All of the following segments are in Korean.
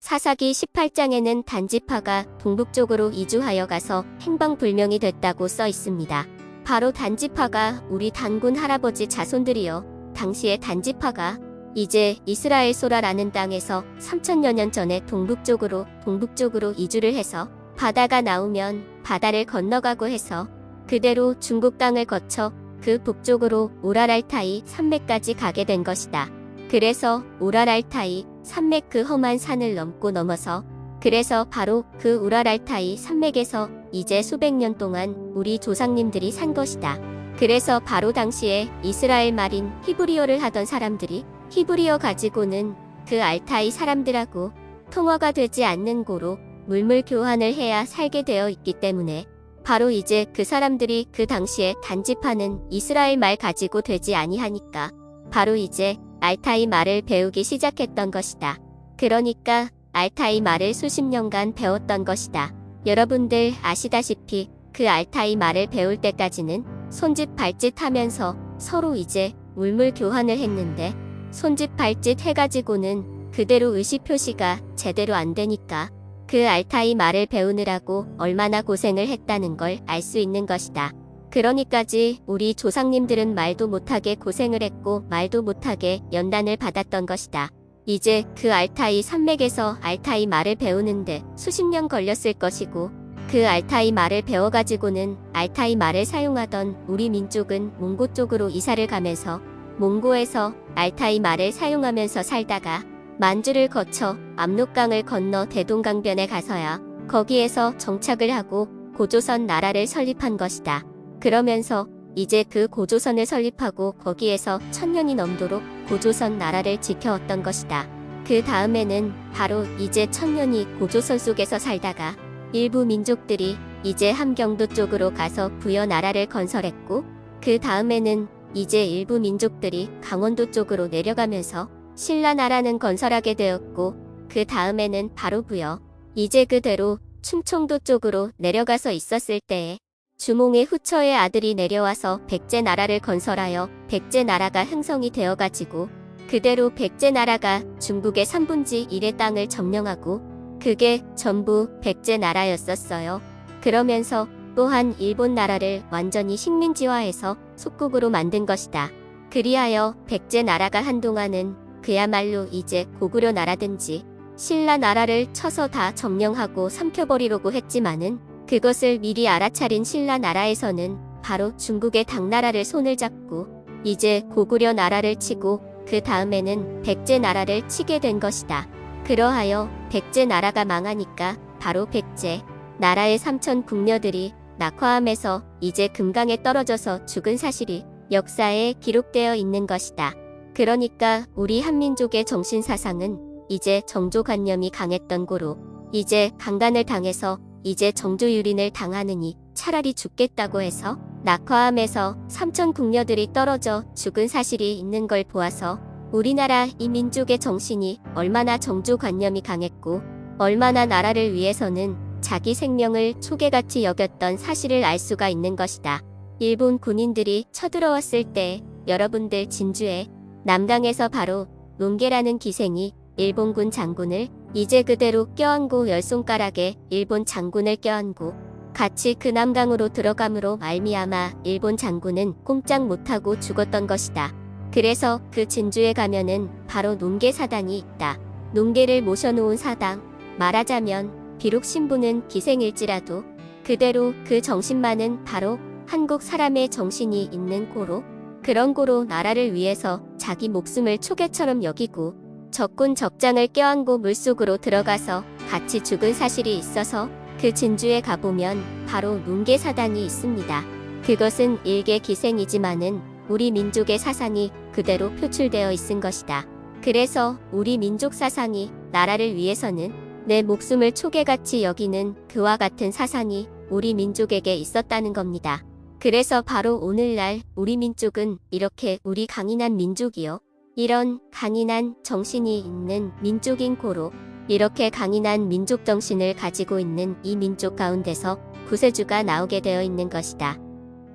사사기 18장에는 단지파가 동북쪽으로 이주하여 가서 행방불명이 됐다고 써 있습니다. 바로 단지파가 우리 단군 할아버지 자손들이요. 당시에 단지파가 이제 이스라엘 소라라는 땅에서 3000여 년 전에 동북쪽으로 이주를 해서 바다가 나오면 바다를 건너가고 해서 그대로 중국 땅을 거쳐 그 북쪽으로 오랄알타이 산맥까지 가게 된 것이다. 그래서 오랄알타이 산맥 그 험한 산을 넘어서 그래서 바로 그 오랄알타이 산맥에서 이제 수백 년 동안 우리 조상님들이 산 것이다. 그래서 바로 당시에 이스라엘 말인 히브리어를 하던 사람들이 히브리어 가지고는 그 알타이 사람들하고 통화가 되지 않는 고로 물물 교환을 해야 살게 되어 있기 때문에 바로 이제 그 사람들이 그 당시에 단지파는 이스라엘 말 가지고 되지 아니하니까 바로 이제 알타이 말을 배우기 시작했던 것이다. 그러니까 알타이 말을 수십 년간 배웠던 것이다. 여러분들 아시다시피 그 알타이 말을 배울 때까지는 손짓 발짓 하면서 서로 이제 물물 교환을 했는데 손짓 발짓 해가지고는 그대로 의시표시가 제대로 안 되니까 그 알타이 말을 배우느라고 얼마나 고생을 했다는 걸 알 수 있는 것이다. 그러니까지 우리 조상님들은 말도 못하게 고생을 했고 말도 못하게 연단을 받았던 것이다. 이제 그 알타이 산맥에서 알타이 말을 배우는데 수십 년 걸렸을 것이고 그 알타이 말을 배워가지고는 알타이 말을 사용하던 우리 민족은 몽고 쪽으로 이사를 가면서 몽고에서 알타이 말을 사용하면서 살다가 만주를 거쳐 압록강을 건너 대동강변에 가서야 거기에서 정착을 하고 고조선 나라를 설립한 것이다. 그러면서 이제 그 고조선을 설립하고 거기에서 1000년이 넘도록 고조선 나라를 지켜왔던 것이다. 그 다음에는 바로 이제 1000년이 고조선 속에서 살다가 일부 민족들이 이제 함경도 쪽으로 가서 부여 나라를 건설했고 그 다음에는 이제 일부 민족들이 강원도 쪽으로 내려가면서 신라나라는 건설하게 되었고 그 다음에는 바로 부여 이제 그대로 충청도 쪽으로 내려가서 있었을 때에 주몽의 후처의 아들이 내려와서 백제나라를 건설하여 백제나라가 형성이 되어가지고 그대로 백제나라가 중국의 3분의 1의 땅을 점령하고 그게 전부 백제나라였었어요. 그러면서 또한 일본 나라를 완전히 식민지화해서 속국으로 만든 것이다. 그리하여 백제나라가 한동안은 그야말로 이제 고구려 나라든지 신라 나라를 쳐서 다 점령하고 삼켜버리려고 했지만은 그것을 미리 알아차린 신라 나라에서는 바로 중국의 당나라를 손을 잡고 이제 고구려 나라를 치고 그 다음에는 백제 나라를 치게 된 것이다. 그러하여 백제 나라가 망하니까 바로 백제 나라의 삼천 궁녀들이 낙화암에서 이제 금강에 떨어져서 죽은 사실이 역사에 기록되어 있는 것이다. 그러니까 우리 한민족의 정신사상은 이제 정조관념이 강했던 고로 이제 강간을 당해서 이제 정조유린을 당하느니 차라리 죽겠다고 해서 낙화암에서 삼천 궁녀들이 떨어져 죽은 사실이 있는 걸 보아서 우리나라 이 민족의 정신이 얼마나 정조관념이 강했고 얼마나 나라를 위해서는 자기 생명을 초계같이 여겼던 사실을 알 수가 있는 것이다. 일본 군인들이 쳐들어왔을 때 여러분들 진주에 남강에서 바로 롱게라는 기생이 일본군 장군을 이제 그대로 껴안고 열 손가락에 일본 장군을 껴안고 같이 그 남강으로 들어감으로 말미암아 일본 장군은 꼼짝 못하고 죽었던 것이다. 그래서 그 진주에 가면은 바로 농계 사당이 있다. 농계를 모셔놓은 사당, 말하자면 비록 신부는 기생일지라도 그대로 그 정신만은 바로 한국 사람의 정신이 있는 고로 그런 고로 나라를 위해서 자기 목숨을 초계처럼 여기고 적군 적장을 껴안고 물속으로 들어가서 같이 죽은 사실이 있어서 그 진주에 가보면 바로 농계사당이 있습니다. 그것은 일개 기생이지만은 우리 민족의 사상이 그대로 표출되어 있은 것이다. 그래서 우리 민족 사상이 나라를 위해서는 내 목숨을 초계같이 여기는 그와 같은 사상이 우리 민족에게 있었다는 겁니다. 그래서 바로 오늘날 우리 민족은 이렇게 우리 강인한 민족이요. 이런 강인한 정신이 있는 민족인 고로 이렇게 강인한 민족 정신을 가지고 있는 이 민족 가운데서 구세주가 나오게 되어 있는 것이다.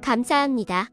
감사합니다.